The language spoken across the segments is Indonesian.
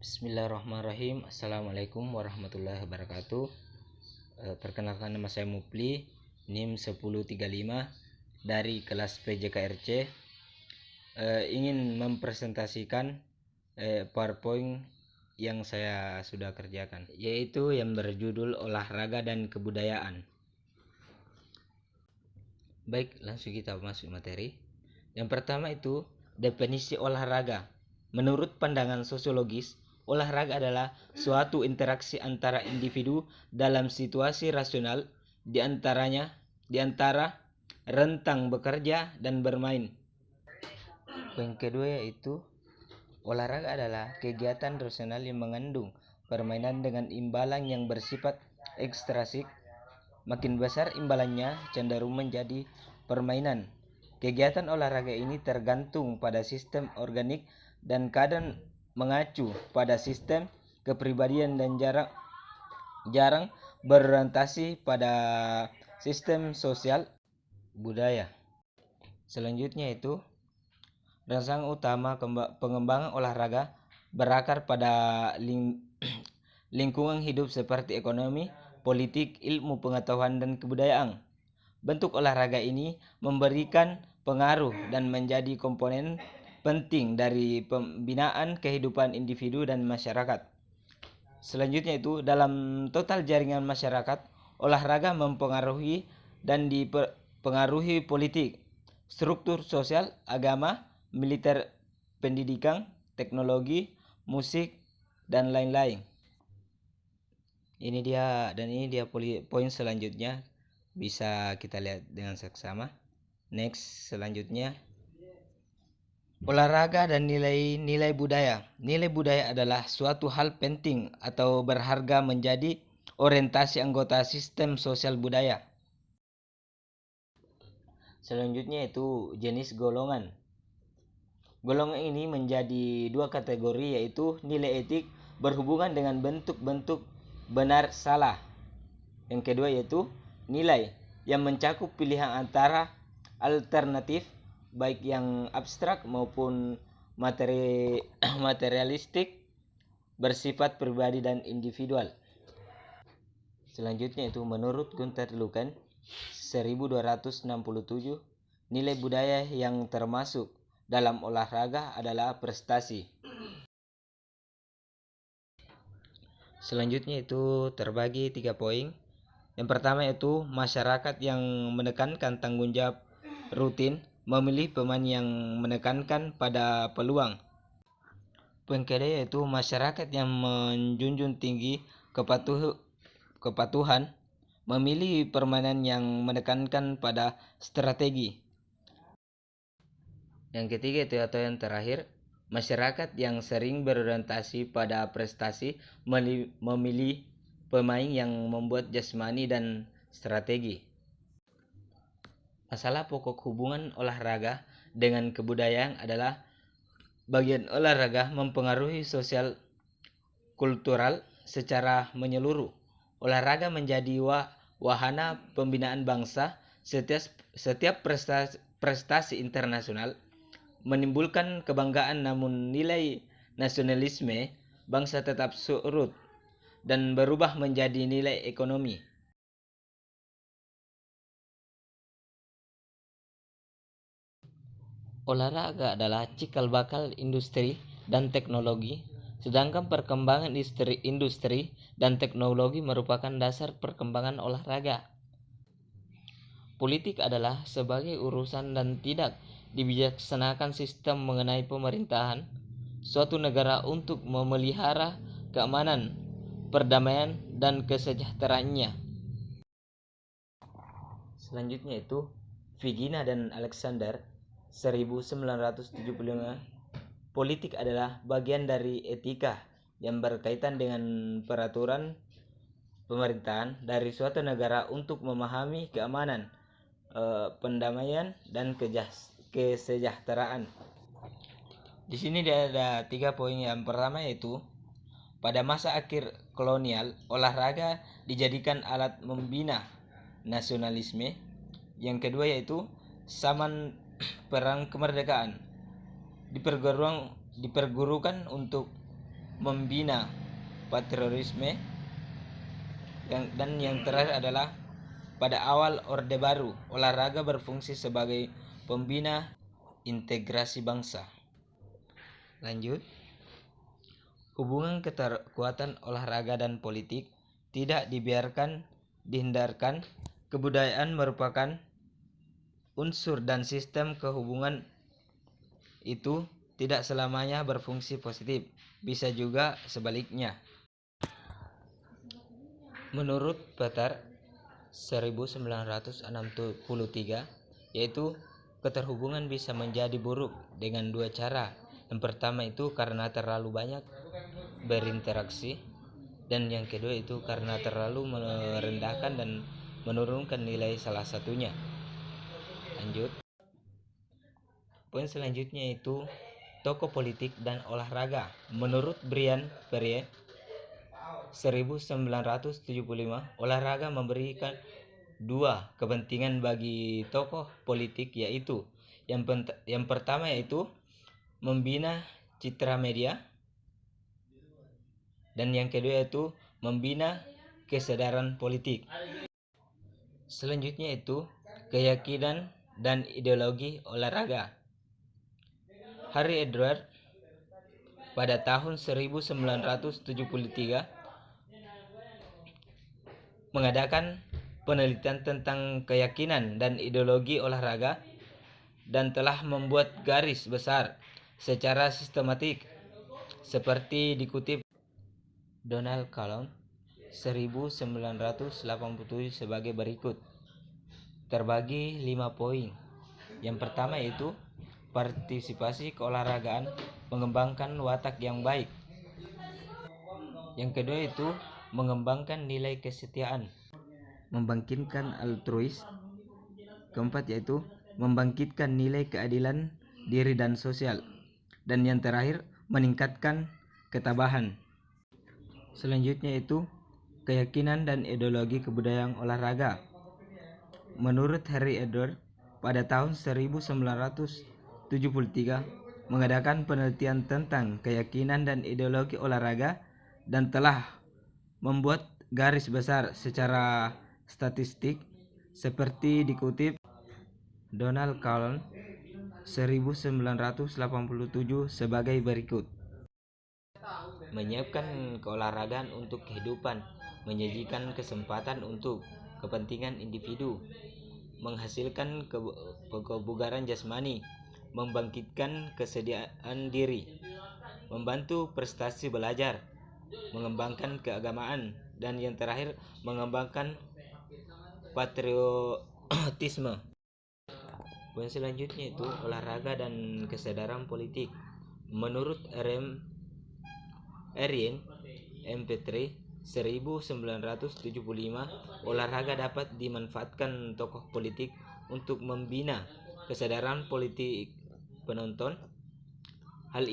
Bismillahirrahmanirrahim. Assalamualaikum warahmatullahi wabarakatuh. Perkenalkan, nama saya Mupli, NIM 1035 dari kelas PJKRC. Ingin mempresentasikan PowerPoint yang saya sudah kerjakan, yaitu yang berjudul olahraga dan kebudayaan. Baik, langsung kita masuk materi. Yang pertama itu definisi olahraga. Menurut pandangan sosiologis, olahraga adalah suatu interaksi antara individu dalam situasi rasional, di antara rentang bekerja dan bermain. Yang kedua yaitu olahraga adalah kegiatan rasional yang mengandung permainan dengan imbalan yang bersifat ekstrinsi. Makin besar imbalannya, cenderung menjadi permainan. Kegiatan olahraga ini tergantung pada sistem organik dan kadang mengacu pada sistem kepribadian dan jarang berorientasi pada sistem sosial budaya. Selanjutnya itu rangsangan utama pengembangan olahraga berakar pada lingkungan hidup seperti ekonomi, politik, ilmu pengetahuan, dan kebudayaan. Bentuk olahraga ini memberikan pengaruh dan menjadi komponen penting dari pembinaan kehidupan individu dan masyarakat. Selanjutnya itu dalam total jaringan masyarakat, olahraga mempengaruhi dan dipengaruhi politik, struktur sosial, agama, militer, pendidikan, teknologi, musik, dan lain-lain. Ini dia poin selanjutnya, bisa kita lihat dengan seksama. Next, selanjutnya olahraga dan nilai budaya. Nilai budaya adalah suatu hal penting atau berharga menjadi orientasi anggota sistem sosial budaya. Selanjutnya itu jenis golongan. Golongan ini menjadi dua kategori, yaitu nilai etik berhubungan dengan bentuk-bentuk benar salah. Yang kedua yaitu nilai yang mencakup pilihan antara alternatif, baik yang abstrak maupun materialistik, bersifat pribadi dan individual. Selanjutnya itu menurut Gunther Luken 1267, nilai budaya yang termasuk dalam olahraga adalah prestasi. Selanjutnya itu terbagi 3 poin. Yang pertama yaitu masyarakat yang menekankan tanggung jawab rutin, memilih pemain yang menekankan pada peluang. Poin kedua yaitu masyarakat yang menjunjung tinggi kepatuhan, memilih permainan yang menekankan pada strategi. Yang ketiga itu atau yang terakhir, masyarakat yang sering berorientasi pada prestasi, memilih pemain yang membuat jasmani dan strategi. Masalah pokok hubungan olahraga dengan kebudayaan adalah bagian olahraga mempengaruhi sosial kultural secara menyeluruh. Olahraga menjadi wahana pembinaan bangsa. Setiap prestasi internasional menimbulkan kebanggaan, namun nilai nasionalisme bangsa tetap surut dan berubah menjadi nilai ekonomi. Olahraga adalah cikal bakal industri dan teknologi, sedangkan perkembangan industri dan teknologi merupakan dasar perkembangan olahraga. Politik adalah sebagai urusan dan tidak dibijaksanakan sistem mengenai pemerintahan suatu negara untuk memelihara keamanan, perdamaian, dan kesejahteraannya. Selanjutnya itu Vigina dan Alexander 1975, politik adalah bagian dari etika yang berkaitan dengan peraturan pemerintahan dari suatu negara untuk memahami keamanan, pendamaian, dan kesejahteraan. Di sini ada 3 poin. Yang pertama yaitu pada masa akhir kolonial, olahraga dijadikan alat membina nasionalisme. Yang kedua yaitu zaman perang kemerdekaan, dipergurukan untuk membina patriotisme, dan yang terakhir adalah pada awal Orde Baru, olahraga berfungsi sebagai pembina integrasi bangsa. Lanjut. Hubungan kekuatan olahraga dan politik tidak dihindarkan. Kebudayaan merupakan unsur dan sistem kehubungan itu tidak selamanya berfungsi positif, bisa juga sebaliknya. Menurut Petar 1963, yaitu keterhubungan bisa menjadi buruk dengan dua cara. Yang pertama itu karena terlalu banyak berinteraksi, dan yang kedua itu karena terlalu merendahkan dan menurunkan nilai salah satunya. Lanjut. Poin selanjutnya itu tokoh politik dan olahraga. Menurut Brian Perrier 1975, olahraga memberikan dua kepentingan bagi tokoh politik, yaitu yang pertama yaitu membina citra media, dan yang kedua yaitu membina kesadaran politik. Selanjutnya itu keyakinan dan ideologi olahraga. Harry Edwards pada tahun 1973 mengadakan penelitian tentang keyakinan dan ideologi olahraga dan telah membuat garis besar secara sistematik, seperti dikutip Donald Calhoun 1987 sebagai berikut. Terbagi 5 poin. Yang pertama yaitu partisipasi keolahragaan mengembangkan watak yang baik. Yang kedua itu mengembangkan nilai kesetiaan, membangkitkan altruis. Keempat yaitu membangkitkan nilai keadilan diri dan sosial. Dan yang terakhir meningkatkan ketabahan. Selanjutnya itu keyakinan dan ideologi kebudayaan olahraga. Menurut Harry Edwards pada tahun 1973 mengadakan penelitian tentang keyakinan dan ideologi olahraga dan telah membuat garis besar secara statistik, seperti dikutip Donald Calhoun 1987 sebagai berikut. Menyiapkan keolahragaan untuk kehidupan, menyajikan kesempatan untuk kepentingan individu, menghasilkan kebugaran jasmani, membangkitkan kesediaan diri, membantu prestasi belajar, mengembangkan keagamaan, dan yang terakhir mengembangkan patriotisme. Poin selanjutnya itu olahraga dan kesadaran politik. Menurut Arjen MP3 1975, olahraga dapat dimanfaatkan tokoh politik untuk membina kesadaran politik penonton. Hal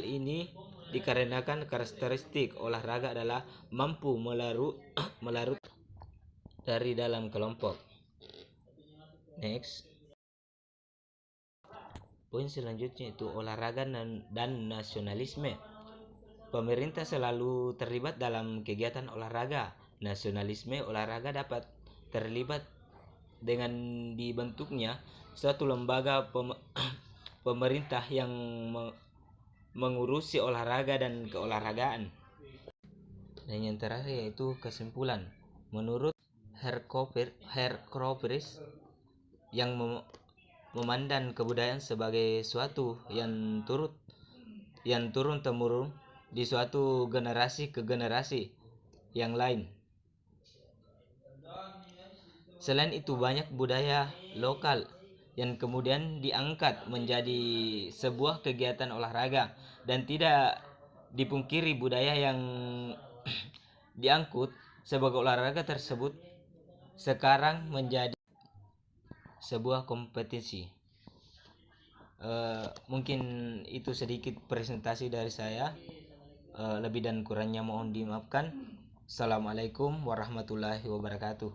ini dikarenakan karakteristik olahraga adalah mampu melarut dari dalam kelompok. Next. Poin selanjutnya itu olahraga dan nasionalisme. Pemerintah selalu terlibat dalam kegiatan olahraga. Nasionalisme olahraga dapat terlibat dengan dibentuknya suatu lembaga pemerintah yang mengurusi olahraga dan keolahragaan. Dan yang terakhir yaitu kesimpulan. Menurut Hercropius yang memandang kebudayaan sebagai suatu yang turun-temurun di suatu generasi ke generasi yang lain. Selain itu banyak budaya lokal yang kemudian diangkat menjadi sebuah kegiatan olahraga, dan tidak dipungkiri budaya yang diangkut sebagai olahraga tersebut sekarang menjadi sebuah kompetisi. Mungkin itu sedikit presentasi dari saya. Lebih dan kurangnya mohon dimaafkan. Assalamualaikum warahmatullahi wabarakatuh.